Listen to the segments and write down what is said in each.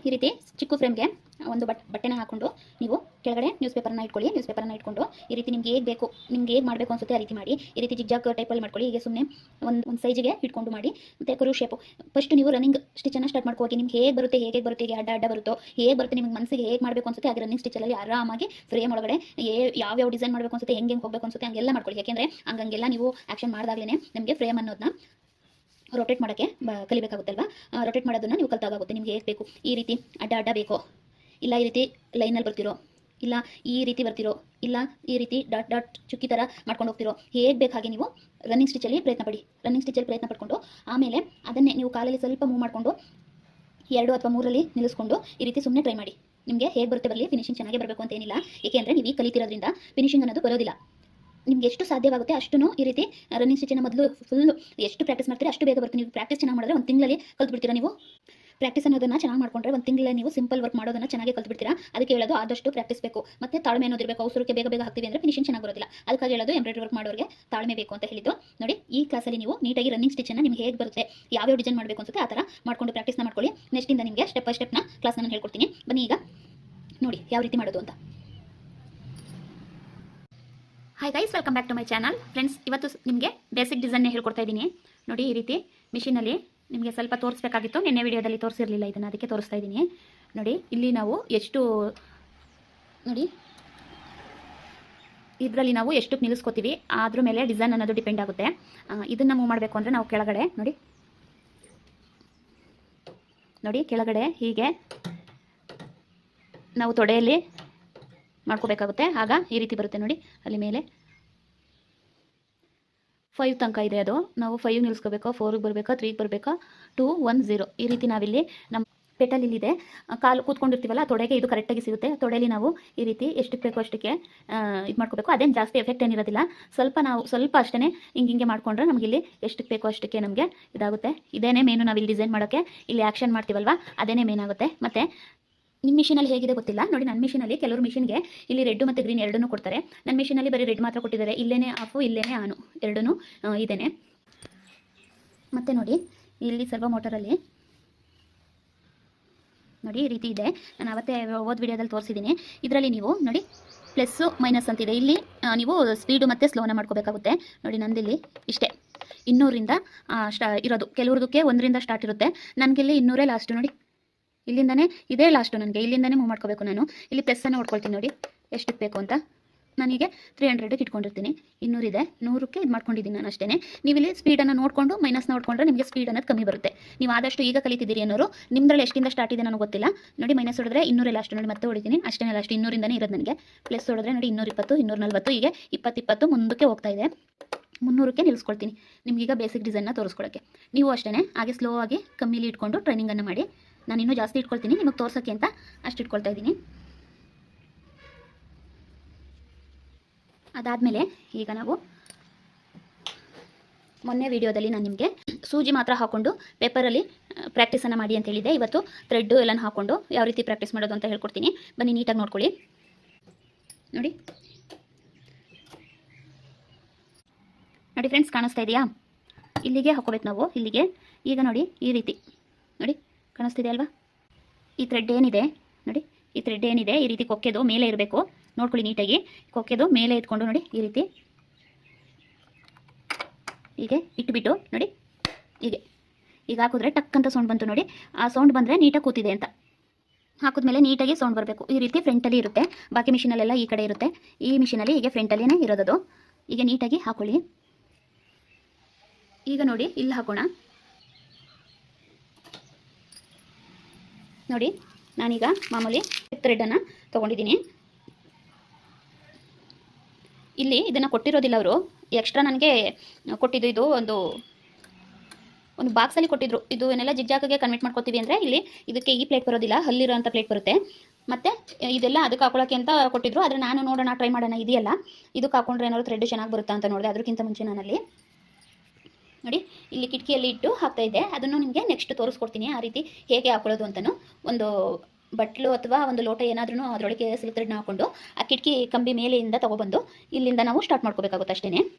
ಈ ರೀತಿ ಚಿಕ್ಕ ಫ್ರೇಮ್ಗೆ ಒಂದು ಬಟ್ಟೆನ ಹಾಕೊಂಡು ನೀವು ಕೆಳಗಡೆ ನ್ಯೂಸ್ ಪೇಪರ್ನ ಇಟ್ಕೊಳ್ಳಿ. ನ್ಯೂಸ್ ಪೇಪರ್ನ ಇಟ್ಕೊಂಡು ಈ ರೀತಿ ನಿಮ್ಗೆ ಹೇಗೆ ಬೇಕು, ನಿಮ್ಗೆ ಹೇಗೆ ಮಾಡಬೇಕು ಅನ್ಸುತ್ತೆ ಆ ರೀತಿ ಮಾಡಿ. ಈ ರೀತಿ ಜಿಗ್ಜಾಗ್ ಟೈಪಲ್ಲಿ ಮಾಡ್ಕೊಳ್ಳಿ. ಹೀಗೆ ಸುಮ್ಮನೆ ಒಂದು ಸೈಜಿಗೆ ಇಟ್ಕೊಂಡು ಮಾಡಿ. ಮತ್ತು ಕರು ಶೇಪು ಫಸ್ಟ್ ನೀವು ರನ್ನಿಂಗ್ ಸ್ಟಿಚನ್ನು ಸ್ಟಾರ್ಟ್ ಮಾಡ್ಕೋಗಿ. ನಿಮ್ಗೆ ಹೇಗೆ ಬರುತ್ತೆ ಹೇಗೆ ಅಡ್ಡ ಬರುತ್ತೋ ಹೇಗೆ ಬರುತ್ತೆ ನಿಮ್ಗೆ ಮನಸ್ಸಿಗೆ ಹೇಗೆ ಮಾಡಬೇಕು ಅನ್ಸುತ್ತೆ ಹಾಗೆ ರನ್ನಿಂಗ್ ಸ್ಟಿಚಲ್ಲಿ ಆರಾಮಾಗಿ ಫ್ರೇಮ್ ಒಳಗಡೆ ಯಾವ್ಯಾವ ಡಿಸೈನ್ ಮಾಡಬೇಕು ಅನ್ಸುತ್ತೆ ಹೆಂಗೆ ಹೋಗಬೇಕು ಅನ್ಸುತ್ತೆ ಹಂಗೆಲ್ಲ ಮಾಡ್ಕೊಳ್ಳಿ. ಯಾಕೆಂದರೆ ಹಂಗೆಲ್ಲ ನೀವು ಆ್ಯಕ್ಷನ್ ಮಾಡಿದಾಗಲೇ ನಿಮಗೆ ಫ್ರೇಮ್ ಅನ್ನೋದನ್ನ ರೊಟೇಟ್ ಮಾಡೋಕ್ಕೆ ಕಲಿಬೇಕಾಗುತ್ತಲ್ವಾ. ರೊಟೇಟ್ ಮಾಡೋದನ್ನು ನೀವು ಕಲ್ತಾಗುತ್ತೆ. ನಿಮ್ಗೆ ಹೇಗೆ ಬೇಕು, ಈ ರೀತಿ ಅಡ್ಡ ಬೇಕೋ, ಇಲ್ಲ ಈ ರೀತಿ ಲೈನಲ್ಲಿ ಬರ್ತಿರೋ, ಇಲ್ಲ ಈ ರೀತಿ ಬರ್ತಿರೋ, ಇಲ್ಲ ಈ ರೀತಿ ಡಾಟ್ ಚುಕ್ಕಿ ಥರ ಮಾಡ್ಕೊಂಡು ಹೋಗ್ತಿರೋ, ಹೇಗೆ ಬೇಕು ಹಾಗೆ ನೀವು ರನ್ನಿಂಗ್ ಸ್ಟಿಚಲ್ಲಿ ಪ್ರಯತ್ನ ಪಡಿ. ರನ್ನಿಂಗ್ ಸ್ಟಿಚಲ್ಲಿ ಪ್ರಯತ್ನ ಪಡ್ಕೊಂಡು ಆಮೇಲೆ ಅದನ್ನೇ ನೀವು ಕಾಲಲ್ಲಿ ಸ್ವಲ್ಪ ಮೂವ್ ಮಾಡಿಕೊಂಡು 2 ಅಥವಾ 3ರಲ್ಲಿ ನಿಲ್ಲಿಸ್ಕೊಂಡು ಈ ರೀತಿ ಸುಮ್ಮನೆ ಟ್ರೈ ಮಾಡಿ. ನಿಮಗೆ ಹೇಗೆ ಬರುತ್ತೆ ಬರಲಿ, ಫಿನಿಶಿಂಗ್ ಚೆನ್ನಾಗಿ ಬರಬೇಕು ಅಂತ ಏನಿಲ್ಲ. ಏಕೆಂದರೆ ನೀವು ಈಗ ಕಲಿತಿರೋದ್ರಿಂದ ಫಿನಿಶಿಂಗ್ ಅನ್ನೋದು ಬರೋದಿಲ್ಲ. ನಿಮ್ಗೆ ಎಷ್ಟು ಸಾಧ್ಯವಾಗುತ್ತೆ ಅಷ್ಟು ಈ ರೀತಿ ರನ್ನಿಂಗ್ ಸ್ಟಿಚನ್ನು ಮೊದಲು ಫುಲ್ಲು ಎಷ್ಟು ಪ್ರಾಕ್ಟೀಸ್ ಮಾಡ್ತೀರಿ ಅಷ್ಟು ಬೇಗ ಬರುತ್ತೆ. ನೀವು ಪ್ರಾಕ್ಟೀಸ್ ಚೆನ್ನಾಗಿ ಮಾಡಿದ್ರೆ 1 ತಿಂಗಳಲ್ಲಿ ಕಲ್ತ್ಬಿಡ್ತೀರಾ. ನೀವು ಪ್ರಾಕ್ಟೀಸ್ ಅನ್ನೋದನ್ನು ಚೆನ್ನಾಗಿ ಮಾಡ್ಕೊಂಡ್ರೆ 1 ತಿಂಗಳಲ್ಲಿ ನೀವು ಸಿಂಪಲ್ ವರ್ಕ್ ಮಾಡೋದನ್ನು ಚೆನ್ನಾಗಿ ಕಲ್ತ್ಬಿಡ್ತೀರಾ. ಅದಕ್ಕೆ ಹೇಳೋದು ಆದಷ್ಟು ಪ್ರಾಕ್ಟೀಸ್ ಬೇಕು, ಮತ್ತು ತಾಳ್ಮೆ ಅನ್ನೋದಿರಬೇಕು. ಅವಸರಕ್ಕೆ ಬೇಗ ಹಾಕ್ತೀವಿ ಅಂದರೆ ಫಿನಿಶಿಂಗ್ ಚೆನ್ನಾಗಿ ಬರೋದಿಲ್ಲ. ಅದಕ್ಕಾಗಿ ಹೇಳೋದು ಎಂಬ್ರಾಯ್ಡ್ರಿ ವರ್ಕ್ ಮಾಡೋರಿಗೆ ತಾಳ್ಮೆ ಬೇಕು ಅಂತ ಹೇಳಿದ್ದು. ನೋಡಿ, ಈ ಕ್ಲಾಸಲ್ಲಿ ನೀವು ನೀಟಾಗಿ ರನ್ನಿಂಗ್ ಸ್ಟಿಚನ್ನು ನಿಮ್ಗೆ ಹೇಗೆ ಬರುತ್ತೆ, ಯಾವ್ಯಾವ ಡಿಸೈನ್ ಮಾಡಬೇಕು ಅನ್ಸುತ್ತೆ ಆ ಥರ ಮಾಡ್ಕೊಂಡು ಪ್ರಾಕ್ಟೀಸ್ನ ಮಾಡ್ಕೊಳ್ಳಿ. ನೆಕ್ಸ್ಟಿಂದ ನಿಮಗೆ ಸ್ಟೆಪ್ ಬೈ ಸ್ಟೆಪ್ನ ಕ್ಲಾಸ್ನ ನಾನು ಹೇಳ್ಕೊಡ್ತೀನಿ. ಬನ್ನಿ ಈಗ ನೋಡಿ ಯಾವ ರೀತಿ ಮಾಡೋದು ಅಂತ. Hi guys, welcome back to my channel. Friends, ಇವತ್ತು ನಿಮಗೆ ಬೇಸಿಕ್ ಡಿಸೈನ್ನೇ ಹೇಳ್ಕೊಡ್ತಾ ಇದ್ದೀನಿ. ನೋಡಿ, ಈ ರೀತಿ ಮಿಷಿನಲ್ಲಿ ನಿಮಗೆ ಸ್ವಲ್ಪ ತೋರಿಸ್ಬೇಕಾಗಿತ್ತು. ನಿನ್ನೆ ವಿಡಿಯೋದಲ್ಲಿ ತೋರಿಸಿರಲಿಲ್ಲ ಇದನ್ನು, ಅದಕ್ಕೆ ತೋರಿಸ್ತಾ ಇದ್ದೀನಿ. ನೋಡಿ, ಇಲ್ಲಿ ನಾವು ನೋಡಿ ಇದರಲ್ಲಿ ನಾವು ಎಷ್ಟಕ್ಕೆ ನಿಲ್ಲಿಸ್ಕೋತೀವಿ ಅದ್ರ ಮೇಲೆ ಡಿಸೈನ್ ಅನ್ನೋದು ಡಿಪೆಂಡ್ ಆಗುತ್ತೆ. ಇದನ್ನು ಮೂವ್ ಮಾಡಬೇಕು ಅಂದರೆ ನಾವು ಕೆಳಗಡೆ ನೋಡಿ ಕೆಳಗಡೆ ಹೀಗೆ ನಾವು ತೊಡೆಯಲ್ಲಿ ಮಾಡ್ಕೋಬೇಕಾಗುತ್ತೆ. ಆಗ ಈ ರೀತಿ ಬರುತ್ತೆ. ನೋಡಿ, ಅಲ್ಲಿ ಮೇಲೆ 5 ತನಕ ಇದೆ. ಅದು ನಾವು 5 ನಿಲ್ಲಿಸ್ಕೋಬೇಕು, 4ಗೆ ಬರಬೇಕಾ, 3ಗೆ ಬರಬೇಕಾ, 2 1 0 ಈ ರೀತಿ ನಾವಿಲ್ಲಿ ನಮ್ಮ ಪೆಟಲ್ ಇಲ್ಲಿದೆ. ಕಾಲು ಕೂತ್ಕೊಂಡಿರ್ತೀವಲ್ಲ ತೊಡೆಗೆ ಇದು ಕರೆಕ್ಟಾಗಿ ಸಿಗುತ್ತೆ. ತೊಡೆಯಲ್ಲಿ ನಾವು ಈ ರೀತಿ ಎಷ್ಟಕ್ಕೆ ಬೇಕೋ ಅಷ್ಟಕ್ಕೆ ಇದು ಮಾಡ್ಕೋಬೇಕು. ಅದೇನು ಜಾಸ್ತಿ ಎಫೆಕ್ಟ್ ಏನಿರೋದಿಲ್ಲ. ಸ್ವಲ್ಪ ಅಷ್ಟೇ ಹಿಂಗೆ ಮಾಡ್ಕೊಂಡ್ರೆ ನಮಗಿಲ್ಲಿ ಎಷ್ಟಕ್ಕೆ ಬೇಕೋ ಅಷ್ಟಕ್ಕೆ ನಮಗೆ ಇದಾಗುತ್ತೆ. ಇದೇನೇ ಮೇನು ನಾವಿಲ್ಲಿ ಡಿಸೈನ್ ಮಾಡೋಕ್ಕೆ ಇಲ್ಲಿ ಆ್ಯಕ್ಷನ್ ಮಾಡ್ತೀವಲ್ವ, ಅದೇನೇ ಮೇನ್ ಆಗುತ್ತೆ. ಮತ್ತು ನಿಮ್ಮ ಮಿಷಿನಲ್ಲಿ ಹೇಗಿದೆ ಗೊತ್ತಿಲ್ಲ. ನೋಡಿ, ನನ್ನ ಮಿಷಿನಲ್ಲಿ ಕೆಲವರು ಮಿಷಿನ್ಗೆ ಇಲ್ಲಿ ರೆಡ್ ಮತ್ತು ಗ್ರೀನ್ ಎರಡನ್ನೂ ಕೊಡ್ತಾರೆ. ನನ್ನ ಮಿಷಿನಲ್ಲಿ ಬರೀ ರೆಡ್ ಮಾತ್ರ ಕೊಟ್ಟಿದ್ದಾರೆ. ಇಲ್ಲೇನೇ ಆಫು, ಇಲ್ಲೇನೇ ಆನು, ಎರಡೂ ಇದೇನೆ. ಮತ್ತು ನೋಡಿ, ಇಲ್ಲಿ ಸರ್ವೋ ಮೋಟರಲ್ಲಿ ನೋಡಿ ಈ ರೀತಿ ಇದೆ. ನಾನು ಅವತ್ತೇ ಓದ್ ವಿಡಿಯೋದಲ್ಲಿ ತೋರಿಸಿದ್ದೀನಿ. ಇದರಲ್ಲಿ ನೀವು ನೋಡಿ ಪ್ಲಸ್ಸು ಮೈನಸ್ ಅಂತಿದೆ. ಇಲ್ಲಿ ನೀವು ಸ್ಪೀಡು ಮತ್ತು ಸ್ಲೋನ ಮಾಡ್ಕೋಬೇಕಾಗುತ್ತೆ. ನೋಡಿ, ನಂದಿಲ್ಲಿ ಇಷ್ಟೇ 200ರಿಂದ ಇರೋದು. ಕೆಲವ್ರದಕ್ಕೆ 1ರಿಂದ ಸ್ಟಾರ್ಟ್ ಇರುತ್ತೆ. ನನಗಿಲ್ಲಿ 200 ಲಾಸ್ಟು. ನೋಡಿ, ಇಲ್ಲಿಂದನೇ ಇದೇ ಲಾಸ್ಟು. ನನಗೆ ಇಲ್ಲಿಂದನೇ ಮೂವ್ ಮಾಡ್ಕೋಬೇಕು. ನಾನು ಇಲ್ಲಿ ಪ್ಲಸ್ಸನ್ನು ಹೊಡ್ಕೊಳ್ತೀನಿ. ನೋಡಿ ಎಷ್ಟಕ್ಕೆ ಬೇಕು ಅಂತ. ನನಗೆ 300ಕ್ಕೆ ಇಟ್ಕೊಂಡಿರ್ತೀನಿ. 200 ಇದೆ, 100ಕ್ಕೆ ಇದು ಮಾಡ್ಕೊಂಡಿದ್ದೀನಿ ನಾನು ಅಷ್ಟೇ. ನೀವು ಇಲ್ಲಿ ಸ್ಪೀಡನ್ನು ನೋಡಿಕೊಂಡು ಮೈನಸ್ ನೋಡಿಕೊಂಡ್ರೆ ನಿಮಗೆ ಸ್ಪೀಡ್ ಅನ್ನೋದು ಕಮ್ಮಿ ಬರುತ್ತೆ. ನೀವು ಆದಷ್ಟು ಈಗ ಕಲಿತಿದ್ದೀರಿ ಅನ್ನೋರು ನಿಮ್ಮದ್ರಲ್ಲಿ ಎಷ್ಟಿಂದ ಸ್ಟಾರ್ಟ್ ಇದೆ ನನಗೆ ಗೊತ್ತಿಲ್ಲ. ನೋಡಿ, ಮೈನಸ್ ಹೊಡೆದ್ರೆ 200 ಲಾಸ್ಟ್. ನೋಡಿ, ಮತ್ತೆ ಹೊಡಿತೀನಿ ಅಷ್ಟೇ ಲಾಸ್ಟ್. 200ರಿಂದನೇ ಇರೋದು ನನಗೆ. ಪ್ಲಸ್ ಹೊಡೆದ್ರೆ ನೋಡಿ 220 240 ಹೀಗೆ 20 ಮುಂದಕ್ಕೆ ಹೋಗ್ತಾ ಇದೆ. 300ಕ್ಕೆ ನಿಲ್ಲಿಸ್ಕೊಳ್ತೀನಿ. ನಿಮಗೀಗ ಬೇಸಿಕ್ ಡಿಸೈನ್ನ ತೋರಿಸ್ಕೊಳ್ಳೋಕ್ಕೆ. ನೀವು ಅಷ್ಟೇ ಹಾಗೆ ಸ್ಲೋ ಆಗಿ ಕಮ್ಮಿಲಿ ಇಟ್ಕೊಂಡು ಟ್ರೈನಿಂಗನ್ನು ಮಾಡಿ. ನಾನು ಇನ್ನೂ ಜಾಸ್ತಿ ಇಟ್ಕೊಳ್ತೀನಿ ನಿಮಗೆ ತೋರ್ಸೋಕ್ಕೆ ಅಂತ ಅಷ್ಟು ಇಟ್ಕೊಳ್ತಾ ಇದ್ದೀನಿ. ಅದಾದಮೇಲೆ ಈಗ ನಾವು ಮೊನ್ನೆ ವಿಡಿಯೋದಲ್ಲಿ ನಾನು ನಿಮಗೆ ಸೂಜಿ ಮಾತ್ರ ಹಾಕ್ಕೊಂಡು ಪೇಪರಲ್ಲಿ ಪ್ರಾಕ್ಟೀಸನ್ನು ಮಾಡಿ ಅಂತ ಹೇಳಿದೆ. ಇವತ್ತು ಥ್ರೆಡ್ಡು ಎಲ್ಲನೂ ಹಾಕ್ಕೊಂಡು ಯಾವ ರೀತಿ ಪ್ರಾಕ್ಟೀಸ್ ಮಾಡೋದು ಅಂತ ಹೇಳ್ಕೊಡ್ತೀನಿ. ಬನ್ನಿ, ನೀಟಾಗಿ ನೋಡ್ಕೊಳ್ಳಿ. ನೋಡಿ ಫ್ರೆಂಡ್ಸ್, ಕಾಣಿಸ್ತಾ ಇದೆಯಾ? ಇಲ್ಲಿಗೆ ಹಾಕೋಬೇಕು ನಾವು, ಇಲ್ಲಿಗೆ. ಈಗ ನೋಡಿ ಈ ರೀತಿ ನೋಡಿ ಕಾಣಿಸ್ತಿದೆ ಅಲ್ವಾ? ಈ ಥ್ರೆಡ್ ಏನಿದೆ ನೋಡಿ, ಈ ಥ್ರೆಡ್ ಏನಿದೆ ಈ ರೀತಿ ಕೊಕ್ಕೆದು ಮೇಲೆ ಇರಬೇಕು. ನೋಡ್ಕೊಳ್ಳಿ ನೀಟಾಗಿ. ಕೊಕ್ಕೆದು ಮೇಲೆ ಇಟ್ಕೊಂಡು ನೋಡಿ ಈ ರೀತಿ ಹೀಗೆ ಇಟ್ಬಿಟ್ಟು ನೋಡಿ ಈಗ ಹಾಕಿದ್ರೆ ಟಕ್ ಅಂತ ಸೌಂಡ್ ಬಂತು. ನೋಡಿ, ಆ ಸೌಂಡ್ ಬಂದರೆ ನೀಟಾಗಿ ಕೂತಿದೆ ಅಂತ. ಹಾಕಿದ್ಮೇಲೆ ನೀಟಾಗಿ ಸೌಂಡ್ ಬರಬೇಕು. ಈ ರೀತಿ ಫ್ರಂಟಲ್ಲಿ ಇರುತ್ತೆ. ಬಾಕಿ ಮಿಷಿನಲ್ಲೆಲ್ಲ ಈ ಕಡೆ ಇರುತ್ತೆ. ಈ ಮಿಷಿನಲ್ಲಿ ಹೀಗೆ ಫ್ರಂಟಲ್ಲಿನೇ ಇರೋದು. ಈಗ ನೀಟಾಗಿ ಹಾಕೊಳ್ಳಿ. ಈಗ ನೋಡಿ ಇಲ್ಲಿ ಹಾಕೋಣ. ನೋಡಿ, ನಾನೀಗ ಮಾಮೂಲಿ ಥ್ರೆಡನ್ನು ತೊಗೊಂಡಿದ್ದೀನಿ. ಇಲ್ಲಿ ಇದನ್ನು ಕೊಟ್ಟಿರೋದಿಲ್ಲ ಅವರು, ಎಕ್ಸ್ಟ್ರಾ ನನಗೆ ಕೊಟ್ಟಿದ್ದು. ಇದು ಒಂದು ಬಾಕ್ಸಲ್ಲಿ ಕೊಟ್ಟಿದ್ರು. ಇದು ಏನೆಲ್ಲ ಜಿಗ್ಜಾಗೆ ಕನ್ವರ್ಟ್ ಮಾಡ್ಕೊತೀವಿ ಅಂದರೆ ಇಲ್ಲಿ ಇದಕ್ಕೆ ಈ ಪ್ಲೇಟ್ ಬರೋದಿಲ್ಲ, ಹಲ್ಲಿರೋಂಥ ಪ್ಲೇಟ್ ಬರುತ್ತೆ. ಮತ್ತು ಇದೆಲ್ಲ ಅದಕ್ಕೆ ಹಾಕೊಳ್ಳೋಕ್ಕೆ ಅಂತ ಕೊಟ್ಟಿದ್ರು. ಆದರೆ ನಾನು ನೋಡೋಣ, ಟ್ರೈ ಮಾಡೋಣ, ಇದೆಯಲ್ಲ ಇದಕ್ಕೆ ಹಾಕೊಂಡ್ರೆ ಏನಾದ್ರು ಥ್ರೆಡ್ ಚೆನ್ನಾಗಿ ಬರುತ್ತಾ ಅಂತ ನೋಡಿದೆ. ಅದಕ್ಕಿಂತ ಮುಂಚೆ ನಾನಲ್ಲಿ ನೋಡಿ ಇಲ್ಲಿ ಕಿಟಕಿಯಲ್ಲಿ ಇಟ್ಟು ಹಾಕ್ತಾಯಿದ್ದೆ. ಅದನ್ನು ನಿಮಗೆ ನೆಕ್ಸ್ಟ್ ತೋರಿಸ್ಕೊಡ್ತೀನಿ ಆ ರೀತಿ ಹೇಗೆ ಹಾಕೊಳ್ಳೋದು ಅಂತಲೂ. ಒಂದು ಬಟ್ಲು ಅಥವಾ ಒಂದು ಲೋಟ ಏನಾದ್ರೂ ಅದರೊಳಗೆ ಸಿಲ್ಕ್ ಥ್ರೆಡ್ನ ಹಾಕ್ಕೊಂಡು ಆ ಕಿಟಕಿ ಕಂಬಿ ಮೇಲೆಯಿಂದ ತೊಗೊಬಂದು ಇಲ್ಲಿಂದ ನಾವು ಸ್ಟಾರ್ಟ್ ಮಾಡ್ಕೋಬೇಕಾಗುತ್ತೆ ಅಷ್ಟೇ.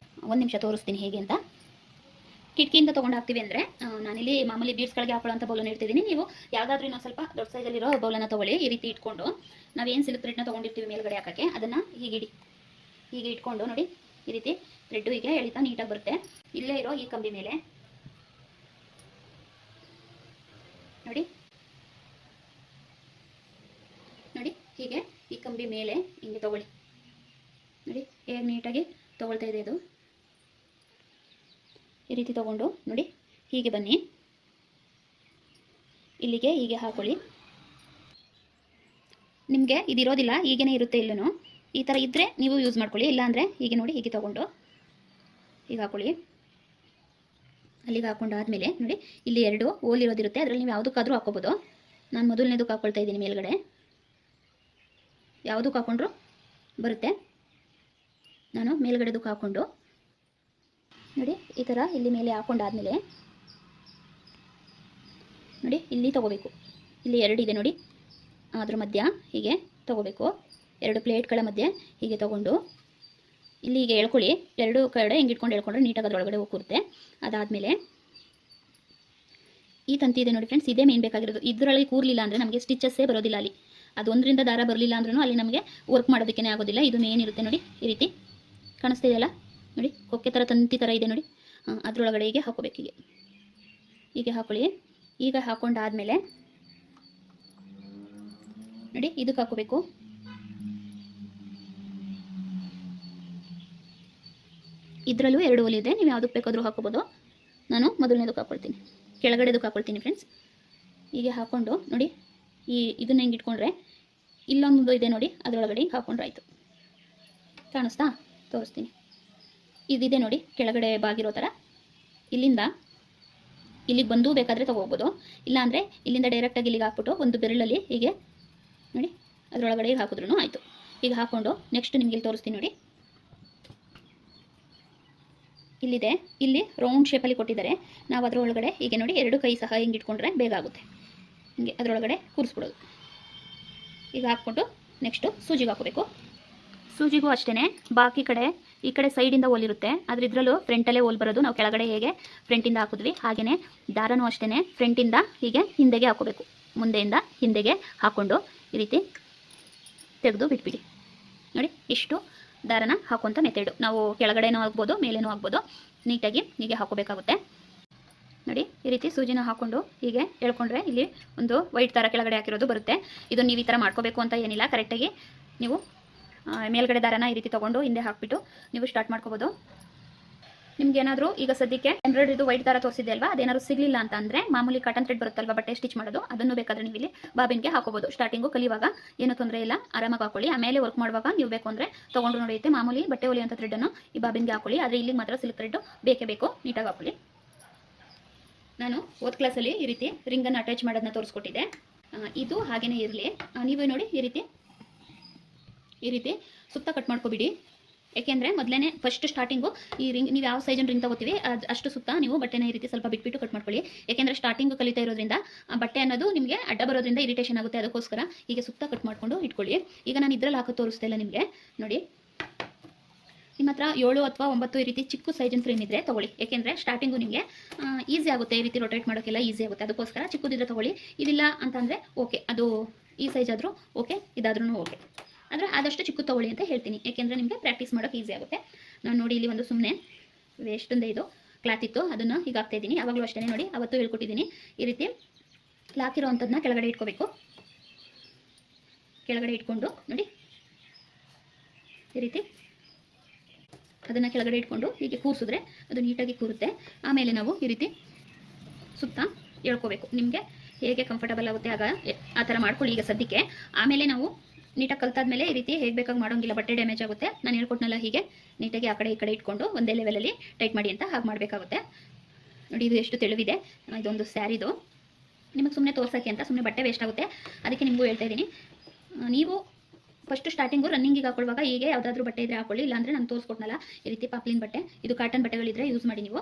1 ನಿಮಿಷ ತೋರಿಸ್ತೀನಿ ಹೇಗೆ ಅಂತ. ಕಿಟಕಿಯಿಂದ ತೊಗೊಂಡು ಹಾಕ್ತೀವಿ ಅಂದರೆ ನಾನಿಲ್ಲಿ ಮಾಮೂಲಿ ಬೀಡ್ಸ್ಗಳಿಗೆ ಹಾಕೊಳ್ಳೋಂಥ ಬೌಲನ್ನು ಇಡ್ತಿದ್ದೀನಿ. ನೀವು ಯಾವುದಾದ್ರೂ ಇನ್ನೊಂದು ಸ್ವಲ್ಪ ದೊಡ್ಡ ಸೈಜಲ್ಲಿರೋ ಬೌಲನ್ನು ತೊಗೊಳ್ಳಿ. ಈ ರೀತಿ ಇಟ್ಕೊಂಡು ನಾವೇನು ಸಿಲ್ಕ್ ಥ್ರೆಡ್ನ ತೊಗೊಂಡಿರ್ತೀವಿ ಮೇಲ್ಗಡೆ ಹಾಕೋಕ್ಕೆ ಅದನ್ನು ಹೀಗೆ ಇಟ್ಕೊಂಡು ನೋಡಿ, ಈ ರೀತಿ ಥ್ರೆಡ್ಡು ಹೀಗೆ ಎಳಿತಾ ನೀಟಾಗಿ ಬರುತ್ತೆ. ಇಲ್ಲೇ ಇರೋ ಈ ಕಂಬಿ ಮೇಲೆ ನೋಡಿ ಹೀಗೆ ಈ ಕಂಬಿ ಮೇಲೆ ಹಿಂಗೆ ತಗೊಳ್ಳಿ. ನೋಡಿ ಹೇಗೆ ನೀಟಾಗಿ ತೊಗೊಳ್ತಾ ಇದೆ ಇದು. ಈ ರೀತಿ ತೊಗೊಂಡು ನೋಡಿ ಹೀಗೆ ಬನ್ನಿ, ಇಲ್ಲಿಗೆ ಹೀಗೆ ಹಾಕೊಳ್ಳಿ. ನಿಮಗೆ ಇದಿರೋದಿಲ್ಲ, ಹೀಗೇ ಇರುತ್ತೆ ಇಲ್ಲೂ. ಈ ಥರ ಇದ್ದರೆ ನೀವು ಯೂಸ್ ಮಾಡ್ಕೊಳ್ಳಿ, ಇಲ್ಲಾಂದರೆ ಹೀಗೆ ನೋಡಿ ಹೀಗೆ ತೊಗೊಂಡು ಹೀಗೆ ಹಾಕೊಳ್ಳಿ. ಅಲ್ಲಿಗೆ ಹಾಕೊಂಡಾದ್ಮೇಲೆ ನೋಡಿ ಇಲ್ಲಿ 2 ಹೋಲ್ ಇರೋದಿರುತ್ತೆ, ಅದರಲ್ಲಿ ನೀವು ಯಾವುದಕ್ಕಾದರೂ ಹಾಕೋಬೋದು. ನಾನು ಮೊದಲನೇದಕ್ಕೆ ಹಾಕ್ಕೊಳ್ತಾ ಇದ್ದೀನಿ ಮೇಲ್ಗಡೆ, ಯಾವುದಕ್ಕೆ ಹಾಕೊಂಡ್ರು ಬರುತ್ತೆ. ನಾನು ಮೇಲ್ಗಡೆದಕ್ಕೆ ಹಾಕ್ಕೊಂಡು ನೋಡಿ ಈ ಥರ ಇಲ್ಲಿ ಮೇಲೆ ಹಾಕೊಂಡಾದ್ಮೇಲೆ ನೋಡಿ ಇಲ್ಲಿ ತೊಗೋಬೇಕು. ಇಲ್ಲಿ 2 ಇದೆ ನೋಡಿ, ಅದ್ರ ಮಧ್ಯ ಹೀಗೆ ತೊಗೋಬೇಕು. 2 ಪ್ಲೇಟ್ಗಳ ಮಧ್ಯೆ ಹೀಗೆ ತೊಗೊಂಡು ಇಲ್ಲಿ ಹೀಗೆ ಎಳ್ಕೊಳ್ಳಿ. 2 ಕಡೆ ಹಿಂಗೆ ಇಟ್ಕೊಂಡು ಎಳ್ಕೊಂಡ್ರೆ ನೀಟಾಗಿ ಅದರೊಳಗಡೆ ಹೋಗಿ ಕೂರುತ್ತೆ. ಅದಾದಮೇಲೆ ಈ ತಂತಿ ಇದೆ ನೋಡಿ ಫ್ರೆಂಡ್ಸ್, ಇದೇ ಮೇನ್ ಬೇಕಾಗಿರೋದು. ಇದರಲ್ಲಿ ಕೂರಲಿಲ್ಲ ಅಂದರೆ ನಮಗೆ ಸ್ಟಿಚಸ್ಸೇ ಬರೋದಿಲ್ಲ. ಅಲ್ಲಿ ಅದು ಒಂದರಿಂದ ದಾರ ಬರಲಿಲ್ಲ ಅಂದ್ರೂ ಅಲ್ಲಿ ನಮಗೆ ವರ್ಕ್ ಮಾಡೋದಕ್ಕೇ ಆಗೋದಿಲ್ಲ. ಇದು ಮೇನ್ ಇರುತ್ತೆ ನೋಡಿ, ಈ ರೀತಿ ಕಾಣಿಸ್ತಾ ಇದೆಯಲ್ಲ ನೋಡಿ, ಕೊಕ್ಕೆ ಥರ ತಂತಿ ಥರ ಇದೆ ನೋಡಿ, ಅದರೊಳಗಡೆ ಹೀಗೆ ಹಾಕೋಬೇಕು. ಹೀಗೆ ಹಾಕೊಳ್ಳಿ. ಈಗ ಹಾಕೊಂಡಾದ್ಮೇಲೆ ನೋಡಿ ಇದಕ್ಕೆ ಹಾಕೋಬೇಕು. ಇದರಲ್ಲೂ 2 ಹೋಲ್ ಇದೆ, ನೀವು ಯಾವುದಕ್ಕೆ ಬೇಕಾದರೂ ಹಾಕೋಬೋದು. ನಾನು ಮೊದಲನೇದಕ್ಕೆ ಹಾಕ್ಕೊಳ್ತೀನಿ, ಕೆಳಗಡೆದಕ್ಕೆ ಹಾಕ್ಕೊಳ್ತೀನಿ ಫ್ರೆಂಡ್ಸ್. ಹೀಗೆ ಹಾಕ್ಕೊಂಡು ನೋಡಿ ಇದನ್ನ ಹೆಂಗೆ ಇಟ್ಕೊಂಡ್ರೆ ಇಲ್ಲೊಂದು ಇದೆ ನೋಡಿ, ಅದರೊಳಗಡೆ ಹಾಕ್ಕೊಂಡ್ರೆ ಆಯಿತು. ಕಾಣಿಸ್ತಾ? ತೋರಿಸ್ತೀನಿ. ಇದಿದೆ ನೋಡಿ ಕೆಳಗಡೆ ಬಾಗಿರೋ ಥರ, ಇಲ್ಲಿಂದ ಇಲ್ಲಿಗೆ ಬಂದು ಬೇಕಾದರೆ ತೊಗೋಬೋದು. ಇಲ್ಲಾಂದರೆ ಇಲ್ಲಿಂದ ಡೈರೆಕ್ಟಾಗಿ ಇಲ್ಲಿಗೆ ಹಾಕ್ಬಿಟ್ಟು ಒಂದು ಬೆರಳಲ್ಲಿ ಹೀಗೆ ನೋಡಿ ಅದರೊಳಗಡೆ ಹಾಕಿದ್ರೂ ಆಯಿತು. ಈಗ ಹಾಕ್ಕೊಂಡು ನೆಕ್ಸ್ಟ್ ನಿಮಗೆ ಇಲ್ಲಿ ತೋರಿಸ್ತೀನಿ ನೋಡಿ, ಇಲ್ಲಿದೆ, ಇಲ್ಲಿ ರೌಂಡ್ ಶೇಪಲ್ಲಿ ಕೊಟ್ಟಿದ್ದಾರೆ. ನಾವು ಅದರೊಳಗಡೆ ಹೀಗೆ ನೋಡಿ 2 ಕೈ ಸಹ ಹಿಂಗೆ ಇಟ್ಕೊಂಡ್ರೆ ಬೇಗ ಆಗುತ್ತೆ. ಹಿಂಗೆ ಅದರೊಳಗಡೆ ಕೂರಿಸ್ಬಿಡೋದು. ಈಗ ಹಾಕ್ಕೊಂಡು ನೆಕ್ಸ್ಟು ಸೂಜಿಗೆ ಹಾಕೋಬೇಕು. ಸೂಜಿಗೂ ಅಷ್ಟೇ ಬಾಕಿ ಕಡೆ ಈ ಕಡೆ ಸೈಡಿಂದ ಹೋಲ್ ಇರುತ್ತೆ, ಆದರೆ ಇದರಲ್ಲೂ ಫ್ರಂಟಲ್ಲೇ ಹೋಲ್ ಬರೋದು. ನಾವು ಕೆಳಗಡೆ ಹೇಗೆ ಫ್ರಂಟಿಂದ ಹಾಕಿದ್ವಿ ಹಾಗೆಯೇ ದಾರನೂ ಅಷ್ಟೇ ಫ್ರಂಟಿಂದ ಹೀಗೆ ಹಿಂದೆಗೆ ಹಾಕೋಬೇಕು. ಮುಂದೆಯಿಂದ ಹಿಂದೆಗೆ ಹಾಕ್ಕೊಂಡು ಈ ರೀತಿ ತೆಗೆದು ಬಿಟ್ಬಿಡಿ. ನೋಡಿ ಇಷ್ಟು ದಾರನ ಹಾಕುವಂಥ ಮೆಥಡು. ನಾವು ಕೆಳಗಡೆನೂ ಆಗ್ಬೋದು, ಮೇಲೇನೂ ಆಗ್ಬೋದು. ನೀಟಾಗಿ ಹೀಗೆ ಹಾಕೋಬೇಕಾಗುತ್ತೆ. ನೋಡಿ ಈ ರೀತಿ ಸೂಜಿನ ಹಾಕ್ಕೊಂಡು ಹೀಗೆ ಎಳ್ಕೊಂಡ್ರೆ ಇಲ್ಲಿ ಒಂದು ವೈಟ್ ಥರ ಕೆಳಗಡೆ ಹಾಕಿರೋದು ಬರುತ್ತೆ. ಇದು ನೀವು ಈ ಥರ ಮಾಡ್ಕೋಬೇಕು ಅಂತ ಏನಿಲ್ಲ, ಕರೆಕ್ಟಾಗಿ ನೀವು ಮೇಲ್ಗಡೆ ದಾರನ ಈ ರೀತಿ ತೊಗೊಂಡು ಹಿಂದೆ ಹಾಕ್ಬಿಟ್ಟು ನೀವು ಸ್ಟಾರ್ಟ್ ಮಾಡ್ಕೋಬೋದು. ನಿಮ್ಗೇನಾದರೂ ಈಗ ಸದ್ಯಕ್ಕೆ ಎಂಬ್ರಾಯ್ಡ್ರಿದು ವೈಟ್ ದಾರ ತೋರಿಸಿದೆ ಅಲ್ವಾ, ಅದೇನಾದ್ರು ಸಿಗಲಿಲ್ಲ ಅಂತ ಅಂದರೆ ಮಾಮೂಲಿ ಕಾಟನ್ ಥ್ರೆಡ್ ಬರುತ್ತಲ್ವ ಬಟ್ಟೆ ಸ್ಟಿಚ್ ಮಾಡೋದು, ಅದನ್ನು ಬೇಕಾದರೆ ನೀವು ಇಲ್ಲಿ ಬಾಬಿನ್ಗೆ ಹಾಕೋಬೋದು. ಸ್ಟಾರ್ಟಿಂಗು ಕಲಿಯುವಾಗ ಏನೂ ತೊಂದರೆ ಇಲ್ಲ, ಆರಾಮಾಗಿ ಹಾಕೊಳ್ಳಿ. ಆಮೇಲೆ ವರ್ಕ್ ಮಾಡುವಾಗ ನೀವು ಬೇಕು ಅಂದರೆ ತೊಗೊಂಡು ನಡೆಯುತ್ತೆ. ಮಾಮೂಲಿ ಬಟ್ಟೆ ಹೊಲಿಯುವಂಥ ಥ್ರೆಡ್ಡನ್ನು ಈ ಬಾಬಿನ್ಗೆ ಹಾಕೊಳ್ಳಿ, ಆದರೆ ಇಲ್ಲಿಗೆ ಮಾತ್ರ ಸಿಲ್ಕ್ ಥ್ರೆಡ್ಡು ಬೇಕೇ ಬೇಕು. ನೀಟಾಗಿ ಹಾಕೊಳ್ಳಿ. ನಾನು ಓದ್ ಕ್ಲಾಸಲ್ಲಿ ಈ ರೀತಿ ರಿಂಗನ್ನು ಅಟ್ಯಾಚ್ ಮಾಡೋದನ್ನ ತೋರಿಸ್ಕೊಟ್ಟಿದ್ದೆ. ಇದು ಹಾಗೇ ಇರಲಿ. ನೀವು ನೋಡಿ ಈ ರೀತಿ ಸುತ್ತ ಕಟ್ ಮಾಡ್ಕೊಬಿಡಿ. ಯಾಕೆಂದರೆ ಮೊದಲೇ ಫಸ್ಟ್ ಸ್ಟಾರ್ಟಿಂಗು ಈ ರಿಂಗ್ ನೀವು ಯಾವ ಸೈಜನ್ನು ರಿಂಗ್ ತಗೋತೀವಿ ಅಷ್ಟು ಸುತ್ತ ನೀವು ಬಟ್ಟೆನ ಈ ರೀತಿ ಸ್ವಲ್ಪ ಬಿಟ್ಬಿಟ್ಟು ಕಟ್ ಮಾಡ್ಕೊಳ್ಳಿ. ಯಾಕೆಂದರೆ ಸ್ಟಾರ್ಟಿಂಗು ಕಲಿತಾ ಇರೋದ್ರಿಂದ ಬಟ್ಟೆ ಅನ್ನೋದು ನಿಮಗೆ ಅಡ್ಡ ಬರೋದ್ರಿಂದ ಇರಿಟೇಷನ್ ಆಗುತ್ತೆ. ಅದಕ್ಕೋಸ್ಕರ ಹೀಗೆ ಸುತ್ತ ಕಟ್ ಮಾಡ್ಕೊಂಡು ಇಟ್ಕೊಳ್ಳಿ. ಈಗ ನಾನು ಇದರಲ್ಲಿ ಹಾಕೋ ತೋರಿಸ್ತಾ ಇಲ್ಲ ನಿಮಗೆ. ನೋಡಿ ನಿಮ್ಮ ಹತ್ರ 7 ಅಥವಾ 9 ಈ ರೀತಿ ಚಿಕ್ಕ ಸೈಜಿನ ಫ್ರೇಮ್ ಇದ್ದರೆ ತೊಗೊಳ್ಳಿ. ಯಾಕೆಂದರೆ ಸ್ಟಾರ್ಟಿಂಗು ನಿಮಗೆ ಈಸಿ ಆಗುತ್ತೆ, ಈ ರೀತಿ ರೊಟೇಟ್ ಮಾಡೋಕ್ಕೆಲ್ಲ ಈಸಿ ಆಗುತ್ತೆ. ಅದಕ್ಕೋಸ್ಕರ ಚಿಕ್ಕದಿದ್ರೆ ತೊಗೊಳ್ಳಿ. ಇದಿಲ್ಲ ಅಂತಂದರೆ ಓಕೆ, ಅದು ಈ ಸೈಜ್ ಆದರೂ ಓಕೆ, ಇದಾದ್ರೂ ಓಕೆ, ಆದರೆ ಆದಷ್ಟು ಚಿಕ್ಕ ತೊಗೊಳ್ಳಿ ಅಂತ ಹೇಳ್ತೀನಿ. ಯಾಕೆಂದರೆ ನಿಮಗೆ ಪ್ರಾಕ್ಟೀಸ್ ಮಾಡೋಕ್ಕೆ ಈಸಿ ಆಗುತ್ತೆ. ನಾನು ನೋಡಿ ಇಲ್ಲಿ ಒಂದು ಸುಮ್ಮನೆ ವೇಸ್ಟಿಂದ ಇದು ಕ್ಲಾತ್ ಇತ್ತು, ಅದನ್ನು ಈಗ ಹಾಕ್ತಾಯಿದ್ದೀನಿ. ಯಾವಾಗಲೂ ಅಷ್ಟೇ ನೋಡಿ, ಅವತ್ತು ಹೇಳ್ಕೊಟ್ಟಿದ್ದೀನಿ. ಈ ರೀತಿ ಹಾಕಿರೋ ಅಂಥದ್ದನ್ನ ಕೆಳಗಡೆ ಇಟ್ಕೋಬೇಕು. ಕೆಳಗಡೆ ಇಟ್ಕೊಂಡು ನೋಡಿ ಈ ರೀತಿ ಅದನ್ನು ಕೆಳಗಡೆ ಇಟ್ಕೊಂಡು ಹೀಗೆ ಕೂರಿಸಿದ್ರೆ ಅದು ನೀಟಾಗಿ ಕೂರುತ್ತೆ. ಆಮೇಲೆ ನಾವು ಈ ರೀತಿ ಸುತ್ತ ಎಳ್ಕೋಬೇಕು. ನಿಮಗೆ ಹೇಗೆ ಕಂಫರ್ಟಬಲ್ ಆಗುತ್ತೆ ಆ ಥರ ಮಾಡ್ಕೊಳ್ಳಿ ಈಗ ಸದ್ಯಕ್ಕೆ. ಆಮೇಲೆ ನಾವು ನೀಟಾಗಿ ಕಲ್ತಾದ್ಮೇಲೆ ಈ ರೀತಿ ಹೇಗೆ ಬೇಕಾಗಿ ಮಾಡೋಂಗಿಲ್ಲ, ಬಟ್ಟೆ ಡ್ಯಾಮೇಜ್ ಆಗುತ್ತೆ. ನಾನು ಹೇಳ್ಕೊಟ್ನಲ್ಲ ಹೀಗೆ ನೀಟಾಗಿ ಆ ಕಡೆ ಈ ಕಡೆ ಇಟ್ಕೊಂಡು ಒಂದೇ ಲೆವೆಲಲ್ಲಿ ಟೈಟ್ ಮಾಡಿ ಅಂತ ಹಾಗೆ ಮಾಡಬೇಕಾಗುತ್ತೆ. ನೋಡಿ ಇದು ಎಷ್ಟು ತೆಳುವಿದೆ. ಇದೊಂದು ಸ್ಯಾರಿದು ನಿಮಗೆ ಸುಮ್ಮನೆ ತೋರ್ಸೋಕ್ಕೆ ಅಂತ, ಸುಮ್ಮನೆ ಬಟ್ಟೆ ವೇಸ್ಟ್ ಆಗುತ್ತೆ, ಅದಕ್ಕೆ ನಿಮಗೂ ಹೇಳ್ತಾ ಇದ್ದೀನಿ. ನೀವು ಫಸ್ಟ್ ಸ್ಟಾರ್ಟಿಂಗು ರನ್ನಿಂಗಿಗೆ ಹಾಕೊಳ್ಳುವಾಗ ಹೀಗೆ ಯಾವುದಾದ್ರೂ ಬಟ್ಟೆ ಇದ್ದರೆ ಹಾಕೊಳ್ಳಿ. ಇಲ್ಲಾಂದರೆ ನಾನು ತೋರಿಸ್ಕೊಟ್ನಲ್ಲ ಈ ರೀತಿ ಪಾಪ್ಲಿನ್ ಬಟ್ಟೆ, ಇದು ಕಾಟನ್ ಬಟ್ಟೆಗಳಿದ್ರೆ ಯೂಸ್ ಮಾಡಿ ನೀವು.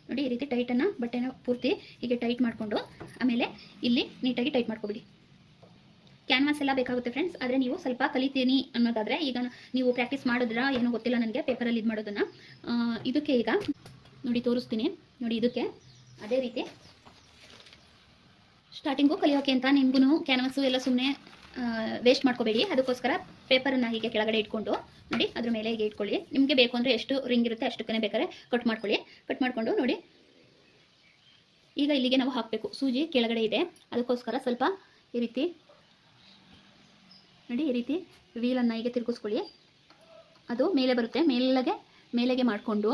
ನೋಡಿ ಈ ರೀತಿ ಟೈಟನ್ನು ಬಟ್ಟೆನ ಪೂರ್ತಿ ಹೀಗೆ ಟೈಟ್ ಮಾಡಿಕೊಂಡು ಆಮೇಲೆ ಇಲ್ಲಿ ನೀಟಾಗಿ ಟೈಟ್ ಮಾಡ್ಕೊಬಿಡಿ. ಕ್ಯಾನ್ವಾಸ್ ಎಲ್ಲ ಬೇಕಾಗುತ್ತೆ ಫ್ರೆಂಡ್ಸ್, ಆದರೆ ನೀವು ಸ್ವಲ್ಪ ಕಲಿತೀನಿ ಅನ್ನೋದಾದರೆ ಈಗ ನೀವು ಪ್ರಾಕ್ಟೀಸ್ ಮಾಡಿದ್ರ ಏನೋ ಗೊತ್ತಿಲ್ಲ ನನಗೆ ಪೇಪರಲ್ಲಿ ಇದು ಮಾಡೋದನ್ನು. ಇದಕ್ಕೆ ಈಗ ನೋಡಿ ತೋರಿಸ್ತೀನಿ. ನೋಡಿ ಇದಕ್ಕೆ ಅದೇ ರೀತಿ ಸ್ಟಾರ್ಟಿಂಗು ಕಲಿಯೋಕೆ ಅಂತ ನಿಮಗೂ ಕ್ಯಾನ್ವಸ್ಸು ಎಲ್ಲ ಸುಮ್ಮನೆ ವೇಸ್ಟ್ ಮಾಡ್ಕೋಬೇಡಿ. ಅದಕ್ಕೋಸ್ಕರ ಪೇಪರನ್ನು ಹೀಗೆ ಕೆಳಗಡೆ ಇಟ್ಕೊಂಡು ನೋಡಿ ಅದ್ರ ಮೇಲೆ ಹೀಗೆ ಇಟ್ಕೊಳ್ಳಿ. ನಿಮಗೆ ಬೇಕು ಅಂದರೆ ಎಷ್ಟು ರಿಂಗ್ ಇರುತ್ತೆ ಅಷ್ಟಕ್ಕೇ ಬೇಕಾದ್ರೆ ಕಟ್ ಮಾಡ್ಕೊಳ್ಳಿ. ಕಟ್ ಮಾಡಿಕೊಂಡು ನೋಡಿ ಈಗ ಇಲ್ಲಿಗೆ ನಾವು ಹಾಕಬೇಕು. ಸೂಜಿ ಕೆಳಗಡೆ ಇದೆ, ಅದಕ್ಕೋಸ್ಕರ ಸ್ವಲ್ಪ ಈ ರೀತಿ ನೋಡಿ ಈ ರೀತಿ ವೀಲನ್ನು ಹೀಗೆ ತಿರುಗಿಸ್ಕೊಳ್ಳಿ. ಅದು ಮೇಲೆ ಬರುತ್ತೆ. ಮೇಲೆಗೆ ಮಾಡಿಕೊಂಡು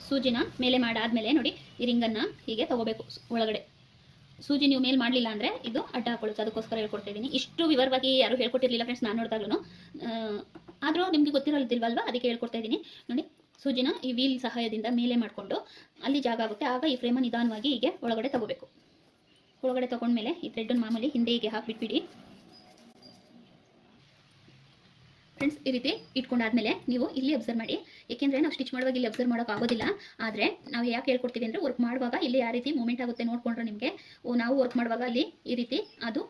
ಸೂಜಿನ ಮೇಲೆ ಮಾಡಾದ್ಮೇಲೆ ನೋಡಿ ಈ ರಿಂಗನ್ನು ಹೀಗೆ ತಗೋಬೇಕು ಒಳಗಡೆ. ಸೂಜಿ ನೀವು ಮೇಲೆ ಮಾಡಲಿಲ್ಲ ಅಂದರೆ ಇದು ಅಡ್ಡ ಹಾಕೊಳ್ಳುತ್ತೆ. ಅದಕ್ಕೋಸ್ಕರ ಹೇಳ್ಕೊಡ್ತಾ ಇದ್ದೀನಿ. ಇಷ್ಟು ವಿವರವಾಗಿ ಯಾರು ಹೇಳ್ಕೊಟ್ಟಿರಲಿಲ್ಲ ಫ್ರೆಂಡ್ಸ್, ನಾನು ನೋಡಿದಾಗ್ಲೂ. ಆದರೂ ನಿಮಗೆ ಗೊತ್ತಿರಲ್ದಿಲ್ವಲ್ವಾ, ಅದಕ್ಕೆ ಹೇಳ್ಕೊಡ್ತಾ ಇದ್ದೀನಿ. ನೋಡಿ ಸೂಜಿನ ಈ ವೀಲ್ ಸಹಾಯದಿಂದ ಮೇಲೆ ಮಾಡಿಕೊಂಡು ಅಲ್ಲಿ ಜಾಗ ಆಗುತ್ತೆ. ಆಗ ಈ ಫ್ರೇಮನ್ನು ನಿಧಾನವಾಗಿ ಹೀಗೆ ಒಳಗಡೆ ತಗೋಬೇಕು. ಒಳಗಡೆ ತೊಗೊಂಡ್ಮೇಲೆ ಈ ಥ್ರೆಡ್ಡನ್ನು ಮಾಮೂಲಿ ಹಿಂದೆ ಹೀಗೆ ಹಾಕಿಬಿಟ್ಬಿಡಿ ಫ್ರೆಂಡ್ಸ್. ಈ ರೀತಿ ಇಟ್ಕೊಂಡಾದ್ಮೇಲೆ ನೀವು ಇಲ್ಲಿ ಅಬ್ಸರ್ವ್ ಮಾಡಿ. ಏಕೆಂದರೆ ನಾವು ಸ್ಟಿಚ್ ಮಾಡುವಾಗ ಇಲ್ಲಿ ಅಬ್ಸರ್ವ್ ಮಾಡೋಕ್ಕಾಗೋದಿಲ್ಲ. ಆದರೆ ನಾವು ಯಾಕೆ ಹೇಳ್ಕೊಡ್ತೀವಿ ಅಂದರೆ ವರ್ಕ್ ಮಾಡುವಾಗ ಇಲ್ಲಿ ಯಾವ ರೀತಿ ಮೂಮೆಂಟ್ ಆಗುತ್ತೆ ನೋಡಿಕೊಂಡ್ರೆ ನಿಮಗೆ ನಾವು ವರ್ಕ್ ಮಾಡುವಾಗ ಅಲ್ಲಿ ಈ ರೀತಿ ಅದು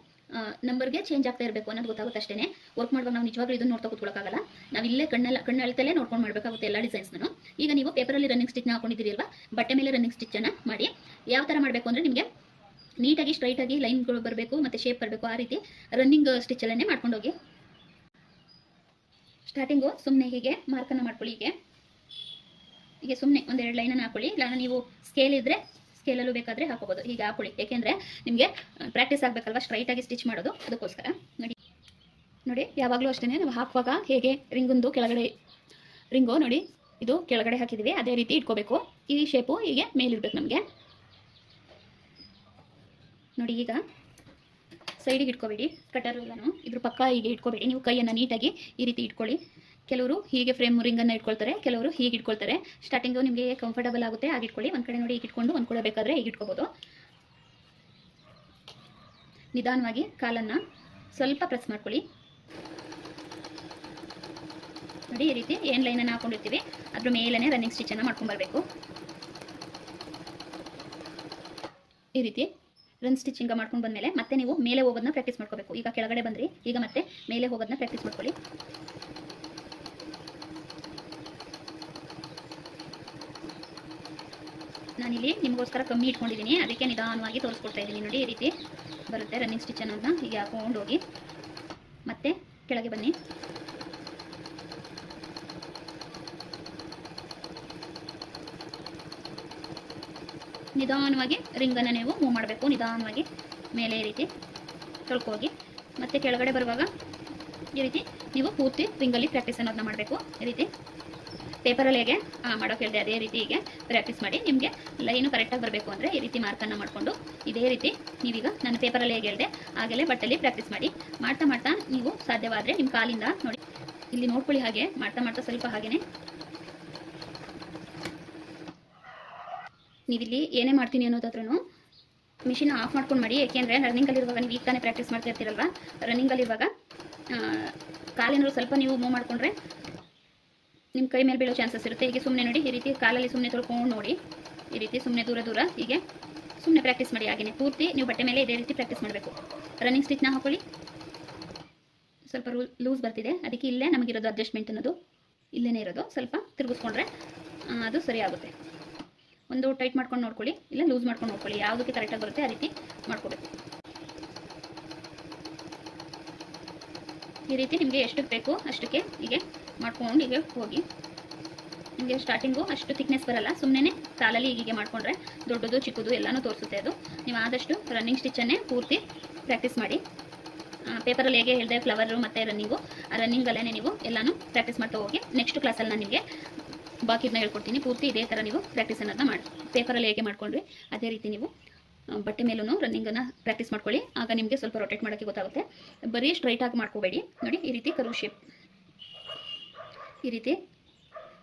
ನಂಬರ್ಗೆ ಚೇಂಜ್ ಆಗ್ತಾ ಇರಬೇಕು ಅನ್ನೋದು ಗೊತ್ತಾಗುತ್ತೆ ಅಷ್ಟೇ. ವರ್ಕ್ ಮಾಡುವಾಗ ನಾವು ನಿಜವಾಗ್ಲೂ ಇದನ್ನು ನೋಡ್ತಾ ಕೂತ್ಕೊಳ್ಳೋಕ್ಕಾಗಲ್ಲ. ನಾವು ಇಲ್ಲೇ ಕಣ್ಣು ಅಳ್ತಲೇ ನೋಡ್ಕೊಂಡು ಮಾಡಬೇಕಾಗುತ್ತೆ ಎಲ್ಲ ಡಿಸೈನ್ಸ್ನು. ಈಗ ನೀವು ಪೇಪರಲ್ಲಿ ರನ್ನಿಂಗ್ ಸ್ಟಿಚ್ನ ಹಾಕೊಂಡಿದ್ದೀರಿ ಅಲ್ವಾ, ಬಟ್ಟೆ ಮೇಲೆ ರನ್ನಿಂಗ್ ಸ್ಟಿಚ್ಚನ್ನು ಮಾಡಿ. ಯಾವ ಥರ ಮಾಡಬೇಕು ಅಂದರೆ ನಿಮಗೆ ನೀಟಾಗಿ ಸ್ಟ್ರೈಟಾಗಿ ಲೈನ್ಗಳು ಬರಬೇಕು ಮತ್ತು ಶೇಪ್ ಬರಬೇಕು. ಆ ರೀತಿ ರನ್ನಿಂಗ್ ಸ್ಟಿಚ್ಚಲ್ಲೇ ಮಾಡ್ಕೊಂಡು ಹೋಗಿ. ಸ್ಟಾರ್ಟಿಂಗು ಸುಮ್ಮನೆ ಹೀಗೆ ಮಾರ್ಕನ್ನು ಮಾಡ್ಕೊಳ್ಳಿ. ಹೀಗೆ ಸುಮ್ಮನೆ ಒಂದೆರಡು ಲೈನನ್ನು ಹಾಕೊಳ್ಳಿ. ಇಲ್ಲ ನೀವು ಸ್ಕೇಲ್ ಇದ್ದರೆ ಸ್ಕೇಲಲ್ಲೂ ಬೇಕಾದರೆ ಹಾಕೋಬೋದು. ಹೀಗೆ ಹಾಕೊಳ್ಳಿ. ಏಕೆಂದರೆ ನಿಮಗೆ ಪ್ರಾಕ್ಟೀಸ್ ಆಗಬೇಕಲ್ವ ಸ್ಟ್ರೈಟಾಗಿ ಸ್ಟಿಚ್ ಮಾಡೋದು, ಅದಕ್ಕೋಸ್ಕರ. ನೋಡಿ ಯಾವಾಗಲೂ ಅಷ್ಟೇ ನಾವು ಹಾಕುವಾಗ ಹೇಗೆ ರಿಂಗೊಂದು ಕೆಳಗಡೆ ರಿಂಗು ನೋಡಿ ಇದು ಕೆಳಗಡೆ ಹಾಕಿದ್ದೀವಿ, ಅದೇ ರೀತಿ ಇಟ್ಕೋಬೇಕು. ಈ ಶೇಪು ಹೀಗೆ ಮೇಲಿರ್ಬೇಕು ನಮಗೆ. ನೋಡಿ ಈಗ ಸೈಡಿಗೆ ಇಟ್ಕೋಬೇಡಿ ಕಟರು ಎಲ್ಲನೂ, ಇದ್ರ ಪಕ್ಕ ಹೀಗೆ ಇಟ್ಕೋಬೇಡಿ. ನೀವು ಕೈಯನ್ನು ನೀಟಾಗಿ ಈ ರೀತಿ ಇಟ್ಕೊಳ್ಳಿ. ಕೆಲವರು ಹೀಗೆ ಫ್ರೇಮ್ ರಿಂಗನ್ನು ಇಟ್ಕೊಳ್ತಾರೆ, ಕೆಲವರು ಹೀಗೆ ಇಟ್ಕೊಳ್ತಾರೆ. ಸ್ಟಾರ್ಟಿಂಗು ನಿಮಗೆ ಕಂಫರ್ಟಬಲ್ ಆಗುತ್ತೆ ಹಾಗೆ ಇಟ್ಕೊಳ್ಳಿ. ಒಂದು ಕಡೆ ನೋಡಿ ಹೀಗೆ ಇಟ್ಕೊಂಡು ಒಂದು ಕಡೆ ಬೇಕಾದರೆ ಹೀಗೆ ಇಟ್ಕೋಬೋದು. ನಿಧಾನವಾಗಿ ಕಾಲನ್ನು ಸ್ವಲ್ಪ ಪ್ರೆಸ್ ಮಾಡ್ಕೊಳ್ಳಿ. ನೋಡಿ ಈ ರೀತಿ ಏನು ಲೈನನ್ನು ಹಾಕೊಂಡಿರ್ತೀವಿ ಅದ್ರ ಮೇಲೇ ರನ್ನಿಂಗ್ ಸ್ಟಿಚ್ಚನ್ನು ಮಾಡ್ಕೊಂಡ್ಬರ್ಬೇಕು. ಈ ರೀತಿ ರನ್ ಸ್ಟಿಚಿಂಗ್ ಮಾಡ್ಕೊಂಡು ಬಂದಮೇಲೆ ಮತ್ತೆ ನೀವು ಮೇಲೆ ಹೋಗೋದನ್ನ ಪ್ರಾಕ್ಟೀಸ್ ಮಾಡ್ಕೋಬೇಕು. ಈಗ ಕೆಳಗಡೆ ಬಂದ್ರಿ, ಈಗ ಮತ್ತೆ ಮೇಲೆ ಹೋಗೋದನ್ನ ಪ್ರಾಕ್ಟೀಸ್ ಮಾಡ್ಕೊಳ್ಳಿ. ನಾನಿಲ್ಲಿ ನಿಮಗೋಸ್ಕರ ಕಮ್ಮಿ ಇಟ್ಕೊಂಡಿದ್ದೀನಿ, ಅದಕ್ಕೆ ನಿಧಾನವಾಗಿ ತೋರಿಸ್ಕೊಡ್ತಾ ಇದ್ದೀನಿ. ನೋಡಿ ಈ ರೀತಿ ಬರುತ್ತೆ ರನ್ನಿಂಗ್ ಸ್ಟಿಚ್ ಅನ್ನೋದನ್ನ ಹೀಗೆ ಹಾಕೊಂಡು ಹೋಗಿ ಮತ್ತೆ ಕೆಳಗೆ ಬನ್ನಿ. ನಿಧಾನವಾಗಿ ರಿಂಗನ್ನು ನೀವು ಮೂವ್ ಮಾಡಬೇಕು. ನಿಧಾನವಾಗಿ ಮೇಲೆ ಈ ರೀತಿ ತೊಳ್ಕೋಗಿ ಮತ್ತೆ ಕೆಳಗಡೆ ಬರುವಾಗ ಈ ರೀತಿ ನೀವು ಪೂರ್ತಿ ರಿಂಗಲ್ಲಿ ಪ್ರಾಕ್ಟೀಸ್ ಅನ್ನೋದನ್ನ ಮಾಡಬೇಕು. ಈ ರೀತಿ ಪೇಪರಲ್ಲಿ ಹೇಗೆ ಮಾಡೋಕೆ ಹೇಳಿದೆ ಅದೇ ರೀತಿ ಹೀಗೆ ಪ್ರಾಕ್ಟೀಸ್ ಮಾಡಿ. ನಿಮಗೆ ಲೈನು ಕರೆಕ್ಟಾಗಿ ಬರಬೇಕು ಅಂದರೆ ಈ ರೀತಿ ಮಾರ್ಕನ್ನು ಮಾಡಿಕೊಂಡು ಇದೇ ರೀತಿ ನೀವೀಗ ನಾನು ಪೇಪರಲ್ಲಿ ಹೇಗೆ ಹೇಳಿದೆ ಹಾಗೆಯೇ ಬಟ್ಟೆಯಲ್ಲಿ ಪ್ರಾಕ್ಟೀಸ್ ಮಾಡಿ. ಮಾಡ್ತಾ ಮಾಡ್ತಾ ನೀವು ಸಾಧ್ಯವಾದರೆ ನಿಮ್ಮ ಕಾಲಿಂದ ನೋಡಿ ಇಲ್ಲಿ ನೋಡ್ಕೊಳ್ಳಿ, ಹಾಗೆ ಮಾಡ್ತಾ ಮಾಡ್ತಾ ಸ್ವಲ್ಪ ಹಾಗೆಯೇ ನೀವಿಲ್ಲಿ ಏನೇ ಮಾಡ್ತೀನಿ ಅನ್ನೋದಾದ್ರೂ ಮಿಷಿನ್ ಆಫ್ ಮಾಡ್ಕೊಂಡು ಮಾಡಿ. ಏಕೆಂದರೆ ರನ್ನಿಂಗಲ್ಲಿರುವಾಗ ನೀವು ಈಗ ತಾನೇ ಪ್ರಾಕ್ಟೀಸ್ ಮಾಡ್ತಾ ಇರ್ತೀರಲ್ವ, ರನ್ನಿಂಗಲ್ಲಿರುವಾಗ ಕಾಲೇನಾದ್ರು ಸ್ವಲ್ಪ ನೀವು ಮೂವ್ ಮಾಡಿಕೊಂಡ್ರೆ ನಿಮ್ಮ ಕೈ ಮೇಲೆ ಬೀಳೋ ಚಾನ್ಸಸ್ ಇರುತ್ತೆ. ಹೀಗೆ ಸುಮ್ಮನೆ ನೋಡಿ ಈ ರೀತಿ ಕಾಲಲ್ಲಿ ಸುಮ್ಮನೆ ತೊಳ್ಕೊಂಡು ನೋಡಿ, ಈ ರೀತಿ ಸುಮ್ಮನೆ ದೂರ ದೂರ ಹೀಗೆ ಸುಮ್ಮನೆ ಪ್ರಾಕ್ಟೀಸ್ ಮಾಡಿ. ಹಾಗೆಯೇ ಪೂರ್ತಿ ನೀವು ಬಟ್ಟೆ ಮೇಲೆ ಇದೇ ರೀತಿ ಪ್ರಾಕ್ಟೀಸ್ ಮಾಡಬೇಕು. ರನ್ನಿಂಗ್ ಸ್ಟಿಚ್ನ ಹಾಕೊಳ್ಳಿ. ಸ್ವಲ್ಪ ಲೂಸ್ ಬರ್ತಿದೆ, ಅದಕ್ಕೆ ಇಲ್ಲೇ ನಮಗಿರೋದು ಅಡ್ಜಸ್ಟ್ಮೆಂಟ್ ಅನ್ನೋದು ಇಲ್ಲೇ ಇರೋದು. ಸ್ವಲ್ಪ ತಿರುಗಿಸ್ಕೊಂಡ್ರೆ ಅದು ಸರಿ ಆಗುತ್ತೆ. ಒಂದು ಟೈಟ್ ಮಾಡ್ಕೊಂಡು ನೋಡ್ಕೊಳ್ಳಿ, ಇಲ್ಲ ಲೂಸ್ ಮಾಡ್ಕೊಂಡು ನೋಡ್ಕೊಳ್ಳಿ, ಯಾವುದಕ್ಕೆ ಕರೆಕ್ಟಾಗಿ ಬರುತ್ತೆ ಆ ರೀತಿ ಮಾಡ್ಕೋಬೇಕು. ಈ ರೀತಿ ನಿಮಗೆ ಎಷ್ಟಕ್ಕೆ ಬೇಕು ಅಷ್ಟಕ್ಕೆ ಹೀಗೆ ಮಾಡ್ಕೊಂಡು ಹೀಗೆ ಹೋಗಿ. ನಿಮಗೆ ಸ್ಟಾರ್ಟಿಂಗು ಅಷ್ಟು ಥಿಕ್ನೆಸ್ ಬರಲ್ಲ, ಸುಮ್ಮನೆ ಕಾಲಲ್ಲಿ ಹೀಗೆ ಮಾಡಿಕೊಂಡ್ರೆ ದೊಡ್ಡದು ಚಿಕ್ಕದು ಎಲ್ಲನೂ ತೋರಿಸುತ್ತೆ ಅದು. ನೀವು ಆದಷ್ಟು ರನ್ನಿಂಗ್ ಸ್ಟಿಚ್ಚನ್ನೇ ಪೂರ್ತಿ ಪ್ರಾಕ್ಟೀಸ್ ಮಾಡಿ. ಪೇಪರಲ್ಲಿ ಹೇಗೆ ಹೇಳಿದೆ ಫ್ಲವರು ಮತ್ತು ರನ್ನಿಂಗು, ಆ ರನ್ನಿಂಗಲ್ಲೇ ನೀವು ಎಲ್ಲನೂ ಪ್ರಾಕ್ಟೀಸ್ ಮಾಡ್ತಾ ಹೋಗಿ. ನೆಕ್ಸ್ಟ್ ಕ್ಲಾಸಲ್ಲಿ ನಾನು ನಿಮಗೆ ಬಾಕಿದನ್ನ ಹೇಳ್ಕೊಡ್ತೀನಿ. ಪೂರ್ತಿ ಇದೇ ಥರ ನೀವು ಪ್ರಾಕ್ಟೀಸ್ ಅನ್ನೋದನ್ನ ಮಾಡಿ. ಪೇಪರಲ್ಲಿ ಹೇಗೆ ಮಾಡ್ಕೊಂಡ್ರಿ ಅದೇ ರೀತಿ ನೀವು ಬಟ್ಟೆ ಮೇಲೂ ರನ್ನಿಂಗನ್ನು ಪ್ರಾಕ್ಟೀಸ್ ಮಾಡ್ಕೊಳ್ಳಿ. ಆಗ ನಿಮಗೆ ಸ್ವಲ್ಪ ರೊಟೇಟ್ ಮಾಡೋಕ್ಕೆ ಗೊತ್ತಾಗುತ್ತೆ. ಬರೀ ಸ್ಟ್ರೈಟಾಗಿ ಮಾಡ್ಕೋಬೇಡಿ. ನೋಡಿ ಈ ರೀತಿ ಕರ್ವ್ ಶೇಪ್, ಈ ರೀತಿ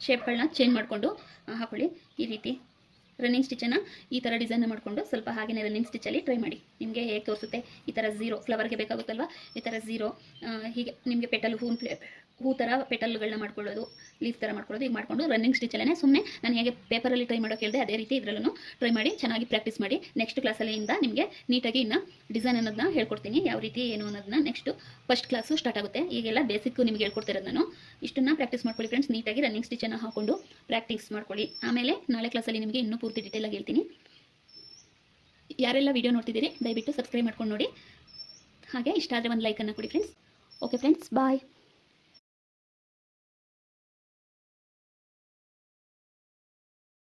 ಶೇಪ್ಗಳನ್ನ ಚೇಂಜ್ ಮಾಡಿಕೊಂಡು ಹಾಕೊಳ್ಳಿ. ಈ ರೀತಿ ರನ್ನಿಂಗ್ ಸ್ಟಿಚ್ಚನ್ನು ಈ ಥರ ಡಿಸೈನ್ ಮಾಡಿಕೊಂಡು ಸ್ವಲ್ಪ ಹಾಗೆಯೇ ರನ್ನಿಂಗ್ ಸ್ಟಿಚ್ಚಲ್ಲಿ ಟ್ರೈ ಮಾಡಿ. ನಿಮಗೆ ಹೇಗೆ ತೋರಿಸುತ್ತೆ ಈ ಥರ ಝೀರೋ ಫ್ಲವರ್ಗೆ ಬೇಕಾಗುತ್ತಲ್ವ, ಈ ಥರ ಝೀರೋ ಹೀಗೆ ನಿಮಗೆ ಪೆಟಲ್ ಹೂ ಥರ ಪೆಟಲ್ಗಳನ್ನ ಮಾಡ್ಕೊಳ್ಳೋದು, ಲೀಫ್ ಥರ ಮಾಡ್ಕೊಳ್ಳೋದು, ಈಗ ಮಾಡಿಕೊಂಡು ರನ್ನಿಂಗ್ ಸ್ಟಿಚಲ್ಲೇ ಸುಮ್ಮನೆ ನಾನು ಹೇಗೆ ಪೇಪರಲ್ಲಿ ಟ್ರೈ ಮಾಡೋಕೆ ಹೇಳಿದೆ ಅದೇ ರೀತಿ ಇದರಲ್ಲೂ ಟ್ರೈ ಮಾಡಿ ಚೆನ್ನಾಗಿ ಪ್ರಾಕ್ಟೀಸ್ ಮಾಡಿ. ನೆಕ್ಸ್ಟ್ ಕ್ಲಾಸಲ್ಲಿಂದ ನಿಮಗೆ ನೀಟಾಗಿ ಇನ್ನು ಡಿಸೈನ್ ಅನ್ನೋದನ್ನ ಹೇಳ್ಕೊಡ್ತೀನಿ, ಯಾವ ರೀತಿ ಏನು ಅನ್ನೋದನ್ನ ನೆಕ್ಸ್ಟ್ ಫಸ್ಟ್ ಕ್ಲಾಸು ಸ್ಟಾರ್ಟ್ ಆಗುತ್ತೆ. ಈಗೆಲ್ಲ ಬೇಸಿಕ್ ನಿಮಗೆ ಹೇಳ್ಕೊಡ್ತಿರೋದು ನಾನು. ಇಷ್ಟನ್ನು ಪ್ರಾಕ್ಟೀಸ್ ಮಾಡ್ಕೊಳ್ಳಿ ಫ್ರೆಂಡ್ಸ್, ನೀಟಾಗಿ ರನ್ನಿಂಗ್ ಸ್ಟಿಚನ್ನು ಹಾಕೊಂಡು ಪ್ರಾಕ್ಟೀಸ್ ಮಾಡ್ಕೊಳ್ಳಿ. ಆಮೇಲೆ ನಾಳೆ ಕ್ಲಾಸಲ್ಲಿ ನಿಮಗೆ ಇನ್ನೂ ಪೂರ್ತಿ ಡೀಟೇಲಾಗಿ ಹೇಳ್ತೀನಿ. ಯಾರೆಲ್ಲ ವಿಡಿಯೋ ನೋಡ್ತಿದ್ದೀರಿ ದಯವಿಟ್ಟು ಸಬ್ಸ್ಕ್ರೈಬ್ ಮಾಡ್ಕೊಂಡು ನೋಡಿ, ಹಾಗೆ ಇಷ್ಟ ಆದರೆ ಒಂದು ಲೈಕನ್ನು ಕೊಡಿ ಫ್ರೆಂಡ್ಸ್. ಓಕೆ ಫ್ರೆಂಡ್ಸ್, ಬಾಯ್.